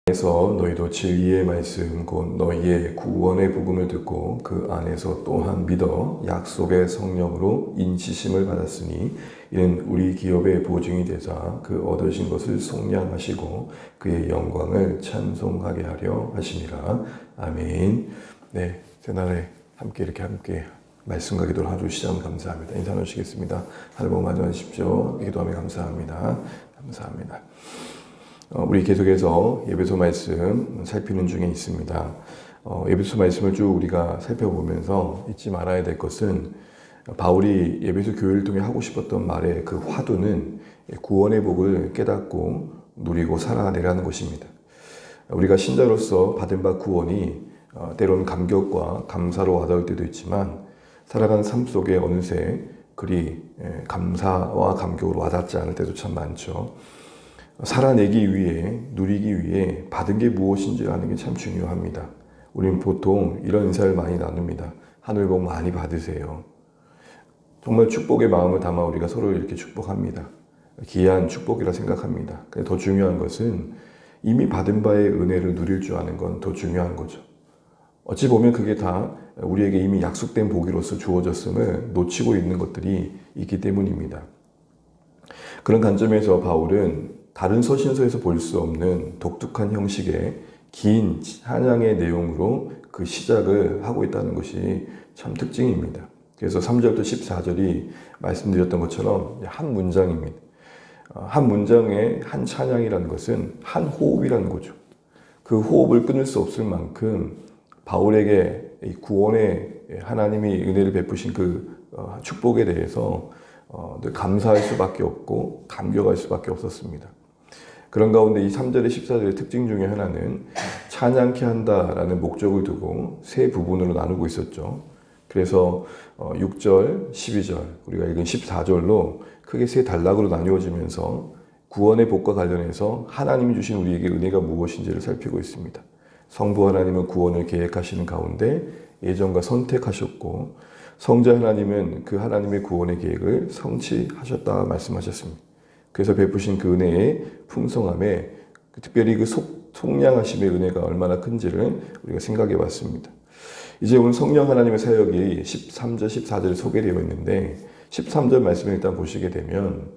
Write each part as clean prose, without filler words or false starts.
에서 너희도 진리의 말씀 곧 너희의 구원의 복음을 듣고 그 안에서 또한 믿어 약속의 성령으로 인치심을 받았으니 이는 우리 기업의 보증이 되자 그 얻으신 것을 속량하시고 그의 영광을 찬송하게 하려 하심이라. 아멘. 네, 새날에 함께 말씀과 기도를 하루 시작하면 감사합니다. 인사 나누시겠습니다. 하늘 복 많이 받으십시오. 기도하며 감사합니다. 감사합니다. 우리 계속해서 예배소 말씀 살피는 중에 있습니다. 예배소 말씀을 쭉 우리가 살펴보면서 잊지 말아야 될 것은 바울이 예배소 교회를 통해 하고 싶었던 말의 그 화두는 구원의 복을 깨닫고 누리고 살아내라는 것입니다. 우리가 신자로서 받은 바 구원이 때로는 감격과 감사로 와닿을 때도 있지만 살아가는 삶 속에 어느새 그리 감사와 감격으로 와닿지 않을 때도 참 많죠. 살아내기 위해, 누리기 위해 받은 게 무엇인지 아는 게 참 중요합니다. 우리는 보통 이런 인사를 많이 나눕니다. 하늘 복 많이 받으세요. 정말 축복의 마음을 담아 우리가 서로 이렇게 축복합니다. 귀한 축복이라 생각합니다. 더 중요한 것은 이미 받은 바의 은혜를 누릴 줄 아는 건 더 중요한 거죠. 어찌 보면 그게 다 우리에게 이미 약속된 복이로서 주어졌음을 놓치고 있는 것들이 있기 때문입니다. 그런 관점에서 바울은 다른 서신서에서 볼 수 없는 독특한 형식의 긴 찬양의 내용으로 그 시작을 하고 있다는 것이 참 특징입니다. 그래서 3절부터 14절이 말씀드렸던 것처럼 한 문장입니다. 한 문장의 한 찬양이라는 것은 한 호흡이라는 거죠. 그 호흡을 끊을 수 없을 만큼 바울에게 이 구원의 하나님이 은혜를 베푸신 그 축복에 대해서 늘 감사할 수밖에 없고 감격할 수밖에 없었습니다. 그런 가운데 이 3절의 14절의 특징 중에 하나는 찬양케 한다라는 목적을 두고 세 부분으로 나누고 있었죠. 그래서 6절, 12절, 우리가 읽은 14절로 크게 세 단락으로 나누어지면서 구원의 복과 관련해서 하나님이 주신 우리에게 은혜가 무엇인지를 살피고 있습니다. 성부 하나님은 구원을 계획하시는 가운데 예정과 선택하셨고 성자 하나님은 그 하나님의 구원의 계획을 성취하셨다 말씀하셨습니다. 그래서 베푸신 그 은혜의 풍성함에 특별히 그 속량하심의 은혜가 얼마나 큰지를 우리가 생각해 봤습니다. 이제 오늘 성령 하나님의 사역이 13절, 14절에 소개되어 있는데 13절 말씀을 일단 보시게 되면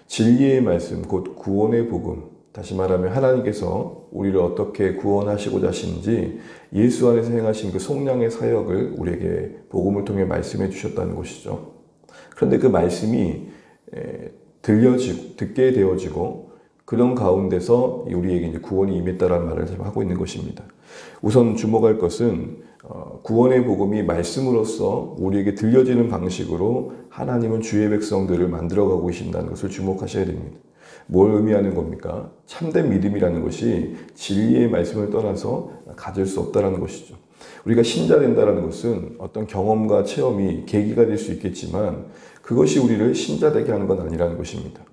진리의 말씀, 곧 구원의 복음, 다시 말하면 하나님께서 우리를 어떻게 구원하시고자 하시는지 예수 안에서 행하신 그 속량의 사역을 우리에게 복음을 통해 말씀해 주셨다는 것이죠. 그런데 그 말씀이 듣게 되어지고 그런 가운데서 우리에게 이제 구원이 임했다라는 말을 하고 있는 것입니다. 우선 주목할 것은 구원의 복음이 말씀으로서 우리에게 들려지는 방식으로 하나님은 주의 백성들을 만들어가고 계신다는 것을 주목하셔야 됩니다. 뭘 의미하는 겁니까? 참된 믿음이라는 것이 진리의 말씀을 떠나서 가질 수 없다는 것이죠. 우리가 신자 된다는 것은 어떤 경험과 체험이 계기가 될 수 있겠지만 그것이 우리를 신자 되게 하는 건 아니라는 것입니다.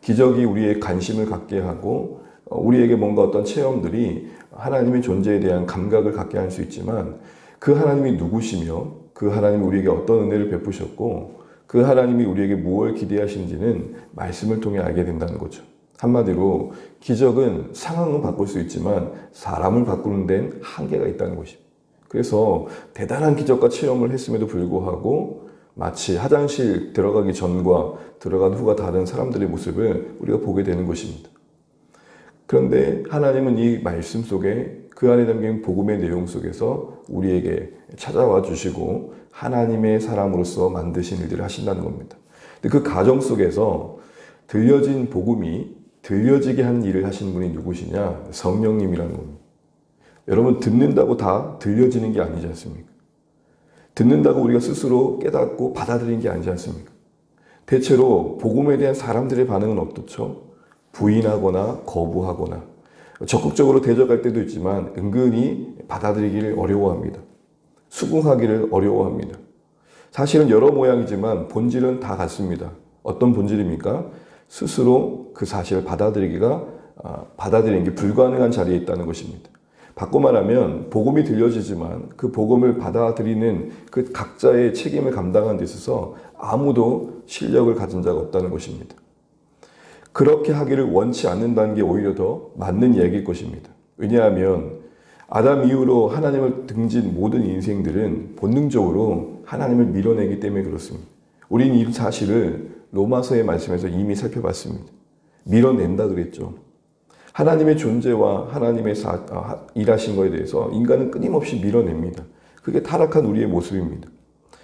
기적이 우리의 관심을 갖게 하고 우리에게 뭔가 어떤 체험들이 하나님의 존재에 대한 감각을 갖게 할 수 있지만 그 하나님이 누구시며 그 하나님이 우리에게 어떤 은혜를 베푸셨고 그 하나님이 우리에게 무엇을 기대하시는지는 말씀을 통해 알게 된다는 거죠. 한마디로 기적은 상황은 바꿀 수 있지만 사람을 바꾸는 데는 한계가 있다는 것입니다. 그래서 대단한 기적과 체험을 했음에도 불구하고 마치 화장실 들어가기 전과 들어간 후가 다른 사람들의 모습을 우리가 보게 되는 것입니다. 그런데 하나님은 이 말씀 속에 그 안에 담긴 복음의 내용 속에서 우리에게 찾아와 주시고 하나님의 사람으로서 만드신 일들을 하신다는 겁니다. 근데 그 과정 속에서 들려진 복음이 들려지게 하는 일을 하시는 분이 누구시냐? 성령님이라는 겁니다. 여러분, 듣는다고 다 들려지는 게 아니지 않습니까? 듣는다고 우리가 스스로 깨닫고 받아들이는 게 아니지 않습니까? 대체로 복음에 대한 사람들의 반응은 어떻죠? 부인하거나 거부하거나 적극적으로 대적할 때도 있지만 은근히 받아들이기를 어려워합니다. 수긍하기를 어려워합니다. 사실은 여러 모양이지만 본질은 다 같습니다. 어떤 본질입니까? 스스로 그 사실을 받아들이는 게 불가능한 자리에 있다는 것입니다. 바꿔 말하면 복음이 들려지지만 그 복음을 받아들이는 그 각자의 책임을 감당하는 데 있어서 아무도 실력을 가진 자가 없다는 것입니다. 그렇게 하기를 원치 않는다는 게 오히려 더 맞는 얘기일 것입니다. 왜냐하면 아담 이후로 하나님을 등진 모든 인생들은 본능적으로 하나님을 밀어내기 때문에 그렇습니다. 우리는 이 사실을 로마서의 말씀에서 이미 살펴봤습니다. 밀어낸다 그랬죠. 하나님의 존재와 하나님의 일하신 것에 대해서 인간은 끊임없이 밀어냅니다. 그게 타락한 우리의 모습입니다.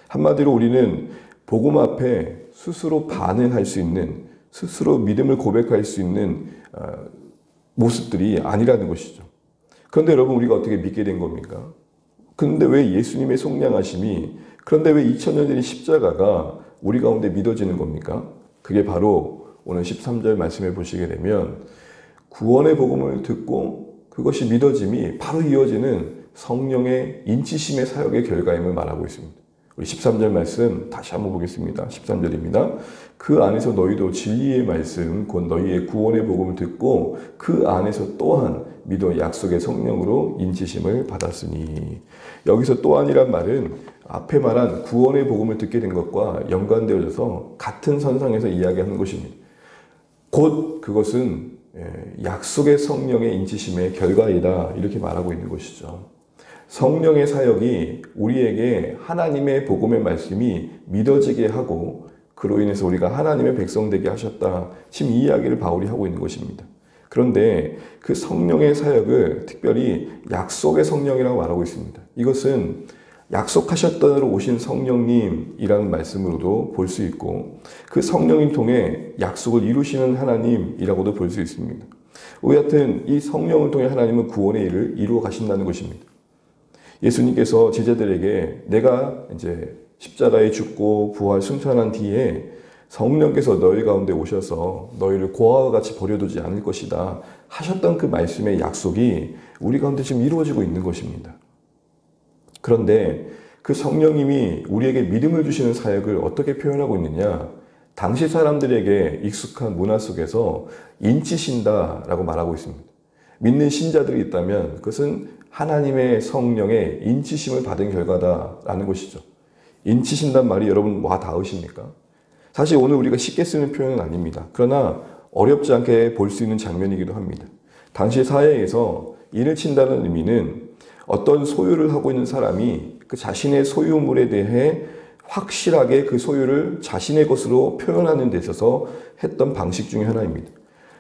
한마디로 우리는 복음 앞에 스스로 반응할 수 있는, 스스로 믿음을 고백할 수 있는 모습들이 아니라는 것이죠. 그런데 여러분, 우리가 어떻게 믿게 된 겁니까? 그런데 왜 예수님의 속량하심이, 그런데 왜 2000년 전의 십자가가 우리 가운데 믿어지는 겁니까? 그게 바로 오늘 13절 말씀해 보시게 되면 구원의 복음을 듣고 그것이 믿어짐이 바로 이어지는 성령의 인치심의 사역의 결과임을 말하고 있습니다. 우리 13절 말씀 다시 한번 보겠습니다. 13절입니다. 그 안에서 너희도 진리의 말씀 곧 너희의 구원의 복음을 듣고 그 안에서 또한 믿어 약속의 성령으로 인치심을 받았으니. 여기서 또한이란 말은 앞에 말한 구원의 복음을 듣게 된 것과 연관되어져서 같은 선상에서 이야기하는 것입니다. 곧 그것은 약속의 성령의 인치심의 결과이다, 이렇게 말하고 있는 것이죠. 성령의 사역이 우리에게 하나님의 복음의 말씀이 믿어지게 하고 그로 인해서 우리가 하나님의 백성 되게 하셨다, 지금 이 이야기를 바울이 하고 있는 것입니다. 그런데 그 성령의 사역을 특별히 약속의 성령이라고 말하고 있습니다. 이것은 약속하셨던 대로 오신 성령님이라는 말씀으로도 볼 수 있고 그 성령님 통해 약속을 이루시는 하나님이라고도 볼 수 있습니다. 여하튼 이 성령을 통해 하나님은 구원의 일을 이루어 가신다는 것입니다. 예수님께서 제자들에게 내가 이제 십자가에 죽고 부활 승천한 뒤에 성령께서 너희 가운데 오셔서 너희를 고아와 같이 버려두지 않을 것이다 하셨던 그 말씀의 약속이 우리 가운데 지금 이루어지고 있는 것입니다. 그런데 그 성령님이 우리에게 믿음을 주시는 사역을 어떻게 표현하고 있느냐? 당시 사람들에게 익숙한 문화 속에서 인치신다라고 말하고 있습니다. 믿는 신자들이 있다면 그것은 하나님의 성령의 인치심을 받은 결과다라는 것이죠. 인치신단 말이 여러분 와 닿으십니까? 사실 오늘 우리가 쉽게 쓰는 표현은 아닙니다. 그러나 어렵지 않게 볼 수 있는 장면이기도 합니다. 당시 사회에서 인을 친다는 의미는 어떤 소유를 하고 있는 사람이 그 자신의 소유물에 대해 확실하게 그 소유를 자신의 것으로 표현하는 데 있어서 했던 방식 중에 하나입니다.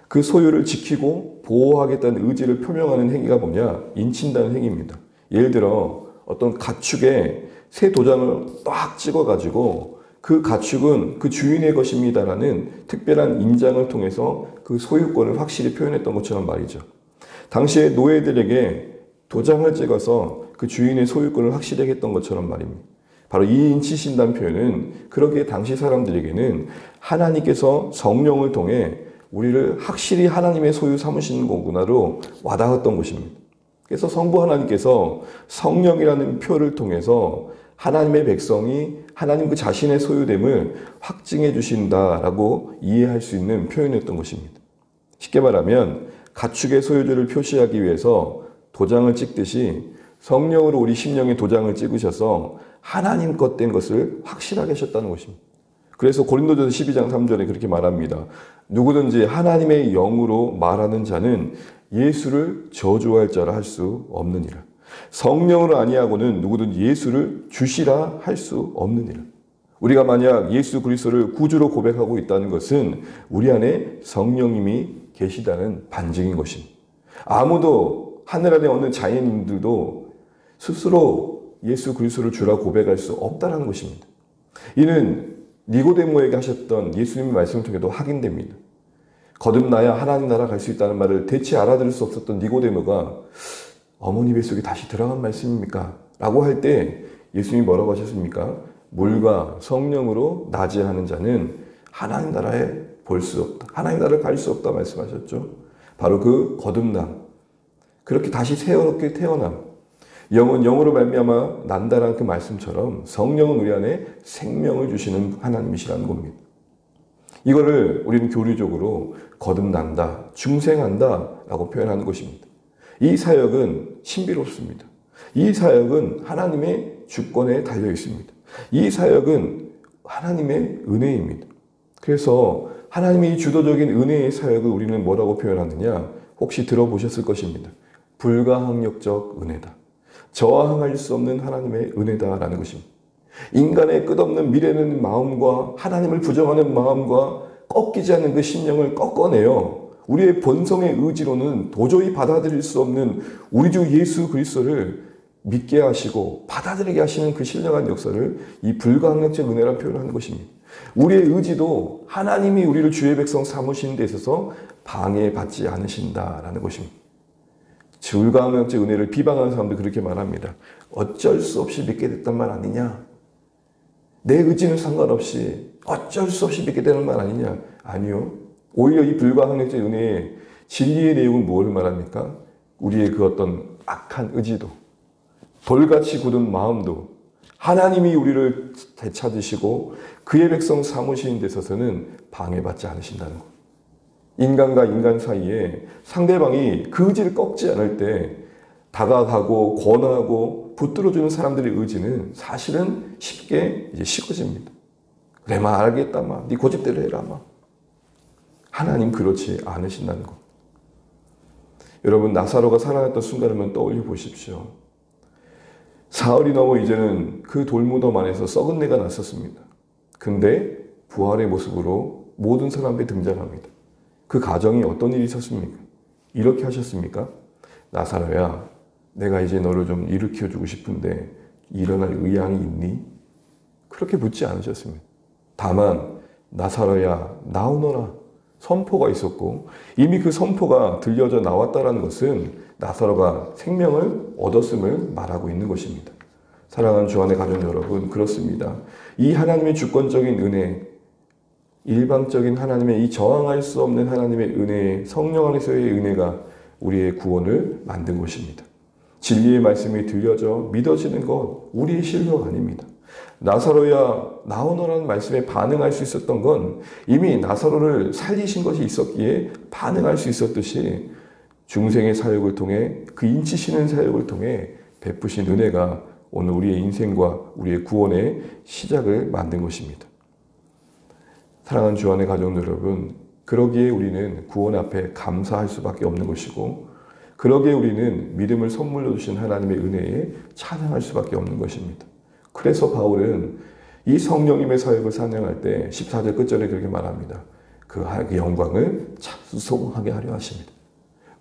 그 소유를 지키고 보호하겠다는 의지를 표명하는 행위가 뭐냐? 인친다는 행위입니다. 예를 들어 어떤 가축에 새 도장을 딱 찍어가지고 그 가축은 그 주인의 것입니다라는 특별한 인장을 통해서 그 소유권을 확실히 표현했던 것처럼 말이죠. 당시에 노예들에게 도장을 찍어서 그 주인의 소유권을 확실하게 했던 것처럼 말입니다. 바로 이 인치신다는 표현은 그러기에 당시 사람들에게는 하나님께서 성령을 통해 우리를 확실히 하나님의 소유 삼으시는 거구나로 와닿았던 것입니다. 그래서 성부 하나님께서 성령이라는 표를 통해서 하나님의 백성이 하나님 그 자신의 소유됨을 확증해 주신다라고 이해할 수 있는 표현이었던 것입니다. 쉽게 말하면 가축의 소유주를 표시하기 위해서 도장을 찍듯이 성령으로 우리 심령에 도장을 찍으셔서 하나님 것 된 것을 확실하게 하셨다는 것입니다. 그래서 고린도전서 12장 3절에 그렇게 말합니다. 누구든지 하나님의 영으로 말하는 자는 예수를 저주할 자라 할 수 없느니라. 성령으로 아니하고는 누구든지 예수를 주시라 할 수 없느니라. 우리가 만약 예수 그리스도를 구주로 고백하고 있다는 것은 우리 안에 성령님이 계시다는 반증인 것입니다. 아무도 하늘 아래 어느 자연인들도 스스로 예수 그리스도를 주라 고백할 수 없다는 것입니다. 이는 니고데모에게 하셨던 예수님의 말씀을 통해도 확인됩니다. 거듭나야 하나님 나라 갈 수 있다는 말을 대체 알아들을 수 없었던 니고데모가 어머니 뱃속에 다시 들어간 말씀입니까? 라고 할 때 예수님이 뭐라고 하셨습니까? 물과 성령으로 나지하는 자는 하나님 나라에 볼 수 없다. 하나님 나라를 갈 수 없다 말씀하셨죠. 바로 그 거듭남. 그렇게 다시 새롭게 태어남. 영은 영으로 말미암아 난다라는 그 말씀처럼 성령은 우리 안에 생명을 주시는 하나님이시라는 겁니다. 이거를 우리는 교리적으로 거듭난다, 중생한다 라고 표현하는 것입니다. 이 사역은 신비롭습니다. 이 사역은 하나님의 주권에 달려 있습니다. 이 사역은 하나님의 은혜입니다. 그래서 하나님의 주도적인 은혜의 사역을 우리는 뭐라고 표현하느냐? 혹시 들어보셨을 것입니다. 불가항력적 은혜다. 저항할 수 없는 하나님의 은혜다라는 것입니다. 인간의 끝없는 미래는 마음과 하나님을 부정하는 마음과 꺾이지 않는 그 심령을 꺾어내요. 우리의 본성의 의지로는 도저히 받아들일 수 없는 우리 주 예수 그리스도를 믿게 하시고 받아들이게 하시는 그 신령한 역사를 이 불가항력적 은혜라는 표현을 하는 것입니다. 우리의 의지도 하나님이 우리를 주의 백성 삼으시는 데 있어서 방해받지 않으신다라는 것입니다. 불가항력적 은혜를 비방하는 사람도 그렇게 말합니다. 어쩔 수 없이 믿게 됐단 말 아니냐? 내 의지는 상관없이 어쩔 수 없이 믿게 되는 말 아니냐? 아니요. 오히려 이 불가항력적 은혜의 진리의 내용은 무엇을 말합니까? 우리의 그 어떤 악한 의지도, 돌같이 굳은 마음도 하나님이 우리를 되찾으시고 그의 백성 삼으시는 데 있어서는 방해받지 않으신다는 것. 인간과 인간 사이에 상대방이 그 의지를 꺾지 않을 때 다가가고 권하고 붙들어주는 사람들의 의지는 사실은 쉽게 이제 식어집니다. 그래, 마 알겠다, 마. 네 고집대로 해라, 마. 하나님 그렇지 않으신다는 것. 여러분, 나사로가 살아났던 순간을 한번 떠올려 보십시오. 사흘이 넘어 이제는 그 돌무덤 안에서 썩은 내가 났었습니다. 근데 부활의 모습으로 모든 사람들이 등장합니다. 그 가정이 어떤 일이 있었습니까? 이렇게 하셨습니까? 나사로야, 내가 이제 너를 좀 일으켜주고 싶은데 일어날 의향이 있니? 그렇게 묻지 않으셨습니다. 다만 나사로야, 나오너라 선포가 있었고 이미 그 선포가 들려져 나왔다는 것은 나사로가 생명을 얻었음을 말하고 있는 것입니다. 사랑하는 주안의 가족 여러분, 그렇습니다. 이 하나님의 주권적인 은혜, 일방적인 하나님의 이 저항할 수 없는 하나님의 은혜, 성령 안에서의 은혜가 우리의 구원을 만든 것입니다. 진리의 말씀이 들려져 믿어지는 것, 우리의 실력 아닙니다. 나사로야 나오너라는 말씀에 반응할 수 있었던 건 이미 나사로를 살리신 것이 있었기에 반응할 수 있었듯이 중생의 사역을 통해 그 인치시는 사역을 통해 베푸신 은혜가 오늘 우리의 인생과 우리의 구원의 시작을 만든 것입니다. 사랑하는 주안의 가족 여러분, 그러기에 우리는 구원 앞에 감사할 수밖에 없는 것이고 그러기에 우리는 믿음을 선물로 주신 하나님의 은혜에 찬양할 수밖에 없는 것입니다. 그래서 바울은 이 성령님의 사역을 찬양할 때 14절 끝절에 그렇게 말합니다. 그 영광을 찬송하게 하려 하십니다.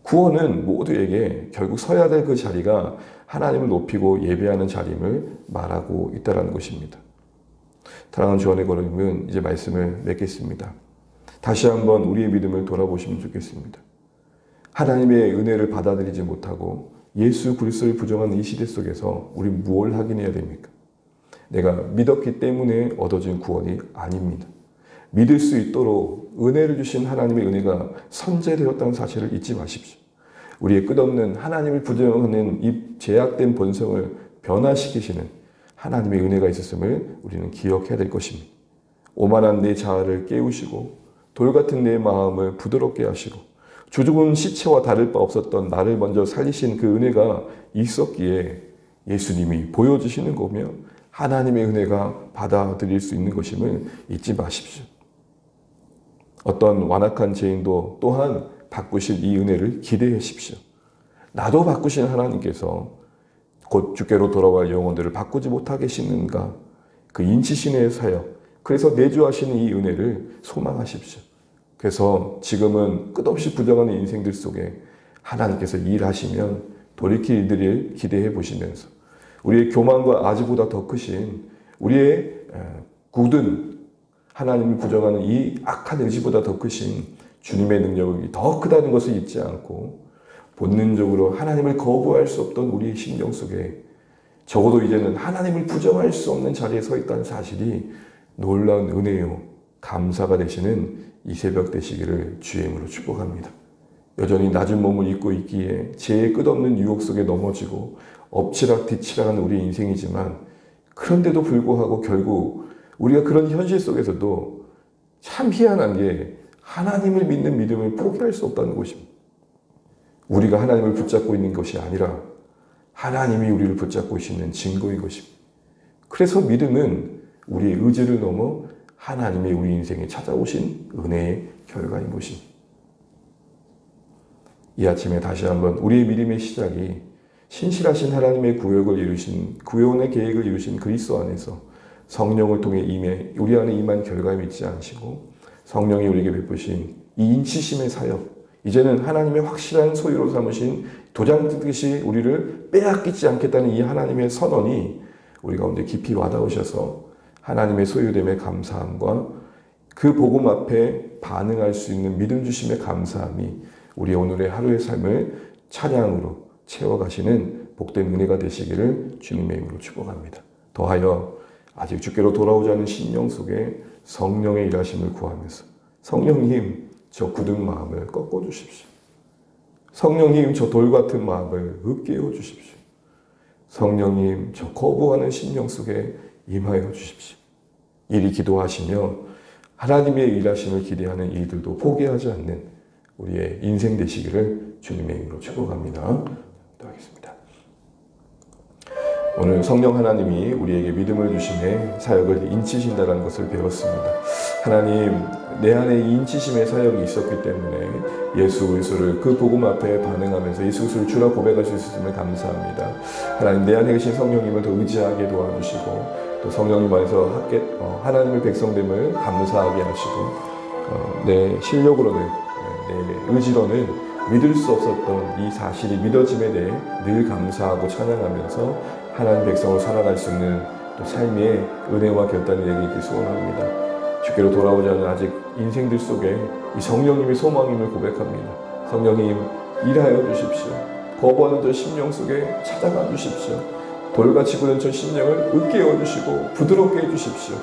구원은 모두에게 결국 서야 될 그 자리가 하나님을 높이고 예배하는 자리임을 말하고 있다는 것입니다. 사랑하는 주안의 거룩님은 이제 말씀을 맺겠습니다. 다시 한번 우리의 믿음을 돌아보시면 좋겠습니다. 하나님의 은혜를 받아들이지 못하고 예수 그리스도를 부정하는 이 시대 속에서 우리 무엇을 확인해야 됩니까? 내가 믿었기 때문에 얻어진 구원이 아닙니다. 믿을 수 있도록 은혜를 주신 하나님의 은혜가 선제되었다는 사실을 잊지 마십시오. 우리의 끝없는 하나님을 부정하는 이 제약된 본성을 변화시키시는 하나님의 은혜가 있었음을 우리는 기억해야 될 것입니다. 오만한 내 자아를 깨우시고 돌같은 내 마음을 부드럽게 하시고 죽은 시체와 다를 바 없었던 나를 먼저 살리신 그 은혜가 있었기에 예수님이 보여주시는 거며 하나님의 은혜가 받아들일 수 있는 것임을 잊지 마십시오. 어떤 완악한 죄인도 또한 바꾸실 이 은혜를 기대하십시오. 나도 바꾸신 하나님께서 곧 주께로 돌아갈 영혼들을 바꾸지 못하게 하시는가? 그 인치신의 사역, 그래서 내주하시는 이 은혜를 소망하십시오. 그래서 지금은 끝없이 부정하는 인생들 속에 하나님께서 일하시면 돌이킬 일들을 기대해 보시면서 우리의 교만과 아지보다 더 크신 우리의 굳은 하나님을 부정하는 이 악한 의지보다 더 크신 주님의 능력이 더 크다는 것을 잊지 않고 본능적으로 하나님을 거부할 수 없던 우리의 심령 속에 적어도 이제는 하나님을 부정할 수 없는 자리에 서 있다는 사실이 놀라운 은혜요 감사가 되시는 이 새벽 되시기를 주의 이름으로 축복합니다. 여전히 낮은 몸을 입고 있기에 죄의 끝없는 유혹 속에 넘어지고 엎치락뒤치락하는 우리 인생이지만 그런데도 불구하고 결국 우리가 그런 현실 속에서도 참 희한한 게 하나님을 믿는 믿음을 포기할 수 없다는 것입니다. 우리가 하나님을 붙잡고 있는 것이 아니라 하나님이 우리를 붙잡고 있는 증거인 것입니다. 그래서 믿음은 우리의 의지를 넘어 하나님의 우리 인생에 찾아오신 은혜의 결과인 것입니다. 이 아침에 다시 한번 우리의 믿음의 시작이 신실하신 하나님의 구원의 계획을 이루신 그리스도 안에서 성령을 통해 우리 안에 임한 결과에 믿지 않으시고 성령이 우리에게 베푸신 이 인치심의 사역, 이제는 하나님의 확실한 소유로 삼으신 도장 뜯듯이 우리를 빼앗기지 않겠다는 이 하나님의 선언이 우리 가운데 깊이 와닿으셔서 하나님의 소유됨의 감사함과 그 복음 앞에 반응할 수 있는 믿음 주심의 감사함이 우리 오늘의 하루의 삶을 찬양으로 채워가시는 복된 은혜가 되시기를 주님의 이름으로 축복합니다. 더하여 아직 주께로 돌아오지 않은 심령 속에 성령의 일하심을 구하면서 성령님 저 굳은 마음을 꺾어주십시오. 성령님 저 돌같은 마음을 으깨어 주십시오. 성령님 저 거부하는 심령 속에 임하여 주십시오. 이리 기도하시며 하나님의 일하심을 기대하는 이들도 포기하지 않는 우리의 인생 되시기를 주님의 이름으로 축복합니다. 기도하겠습니다. 오늘 성령 하나님이 우리에게 믿음을 주심에 사역을 인치신다는 것을 배웠습니다. 하나님, 내 안에 인치심의 사역이 있었기 때문에 예수 그리스도를 그 복음 앞에 반응하면서 예수 그리스도를 주라 고백할 수 있었음을 감사합니다. 하나님, 내 안에 계신 성령님을 더 의지하게 도와주시고 또 성령님 안에서 하나님의 백성됨을 감사하게 하시고 내 실력으로는 내 의지로는 믿을 수 없었던 이 사실이 믿어짐에 대해 늘 감사하고 찬양하면서 하나님 백성을 살아갈 수 있는 또 삶의 은혜와 결단이 되게 있길 소원합니다. 주께로 돌아오지 않은 아직 인생들 속에 이 성령님의 소망임을 고백합니다. 성령님 일하여 주십시오. 거부하는 저 심령 속에 찾아가 주십시오. 돌같이 굳은 저 심령을 으깨어 주시고 부드럽게 해주십시오.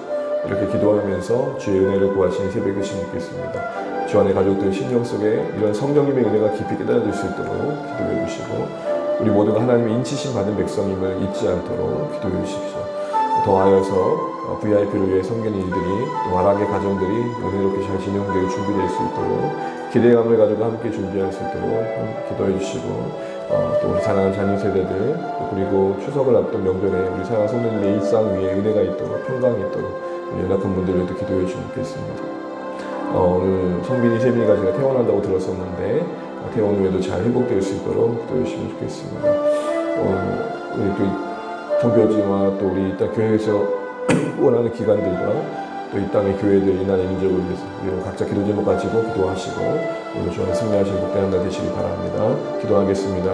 이렇게 기도하면서 주의 은혜를 구하시는 새벽 되시면 좋겠습니다. 주 안의 가족들 심령 속에 이런 성령님의 은혜가 깊이 깨달아질 수 있도록 기도해 주시고 우리 모두가 하나님의 인치심 받은 백성임을 잊지 않도록 기도해 주십시오. 더하여서 VIP를 위해 섬기는 일들이 또 와락의 가정들이 은혜롭게 잘 진행되고 준비될 수 있도록 기대감을 가지고 함께 준비할 수 있도록 기도해 주시고 또 우리 사랑하는 자녀 세대들 그리고 추석을 앞둔 명절에 우리 사랑하는 성도님의 일상 위에 은혜가 있도록 평강이 있도록 연약한 분들에도 기도해 주시면 좋겠습니다. 오늘 성빈이 세빈이가 제가 퇴원한다고 들었었는데 퇴원 후에도 잘 회복될 수 있도록 기도해 주시면 좋겠습니다. 우리 또 정교지와 또 우리 이땅 교회에서 원하는 기관들과 또 이 땅의 교회들 이난의 민족을 위해서 각자 기도 제목 가지고 기도하시고 오늘 주안에 승리하시는 복된 날 되시기 바랍니다. 기도하겠습니다.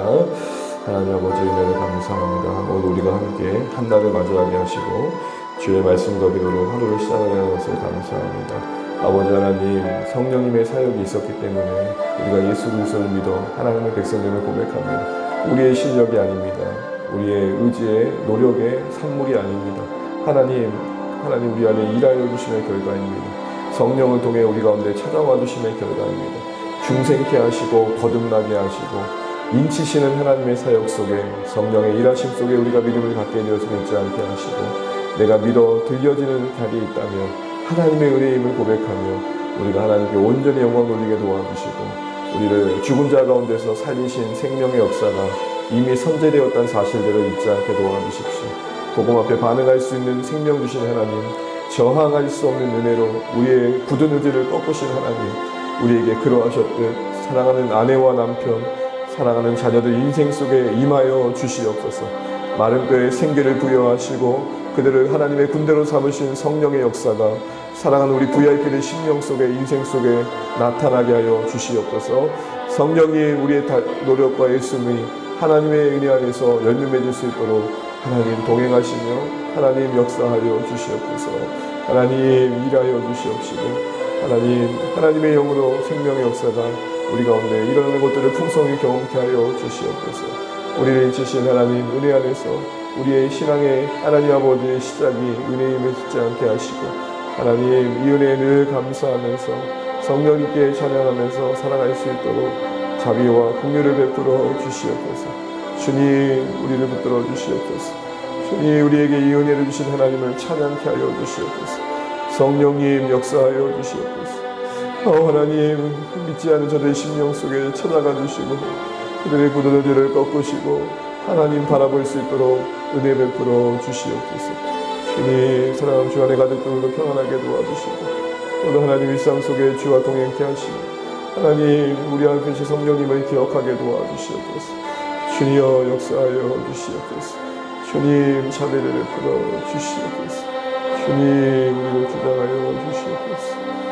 하나님 아버지 은혜를 감사합니다. 오늘 우리가 함께 한 날을 맞이하게 하시고 주의 말씀과 비로로 하루를 시작하는 것을 감사합니다. 아버지 하나님, 성령님의 사역이 있었기 때문에 우리가 예수 그리스도를 믿어 하나님의 백성됨을 고백합니다. 우리의 실력이 아닙니다. 우리의 의지의 노력의 산물이 아닙니다. 하나님 우리 안에 일하여 주심의 결과입니다. 성령을 통해 우리 가운데 찾아와 주심의 결과입니다. 중생케 하시고 거듭나게 하시고 인치시는 하나님의 사역 속에 성령의 일하심 속에 우리가 믿음을 갖게 되어서 믿지 않게 하시고 내가 믿어 들려지는 달이 있다면 하나님의 은혜임을 고백하며 우리가 하나님께 온전히 영광 돌리게 도와주시고 우리를 죽은 자 가운데서 살리신 생명의 역사가 이미 선제되었다는 사실들을 잊지 않게 도와주십시오. 복음 앞에 반응할 수 있는 생명 주신 하나님, 저항할 수 없는 은혜로 우리의 굳은 의지를 꺾으신 하나님, 우리에게 그러하셨듯 사랑하는 아내와 남편, 사랑하는 자녀들 인생 속에 임하여 주시옵소서. 마른 뼈에 생기를 부여하시고 그들을 하나님의 군대로 삼으신 성령의 역사가 사랑하는 우리 VIP의 심령 속에 인생 속에 나타나게 하여 주시옵소서. 성령님 우리의 노력과 애씀이 하나님의 은혜 안에서 열매 맺을 수 있도록 하나님 동행하시며 하나님 역사하여 주시옵소서. 하나님 일하여 주시옵시고 하나님의 영으로 생명의 역사가 우리 가운데 일어나는 것들을 풍성히 경험케 하여 주시옵소서. 우리를 인치신 하나님 은혜 안에서 우리의 신앙의 하나님 아버지의 시작이 은혜임을 잊지 않게 하시고 하나님 이 은혜에 늘 감사하면서 성령님께 찬양하면서 살아갈 수 있도록 자비와 긍휼을 베풀어 주시옵소서. 주님 우리를 붙들어 주시옵소서. 주님 우리에게 이 은혜를 주신 하나님을 찬양케 하여 주시옵소서. 성령님 역사하여 주시옵소서. 하나님 믿지 않은 저들의 심령 속에 찾아가 주시고 그들의 굳은 의지를 꺾으시고 하나님 바라볼 수 있도록 은혜 베풀어 주시옵소서. 주님 사랑하는 주 안의 가족들도 평안하게 도와주시고 오늘 하나님 일상 속에 주와 동행케 하시고 하나님, 우리 안에 계신 성령님을 기억하게 도와주시옵소서. 주여 역사하여 주시옵소서. 주님 자비를 베풀어 주시옵소서. 주님 우리를 주장하여 주시옵소서.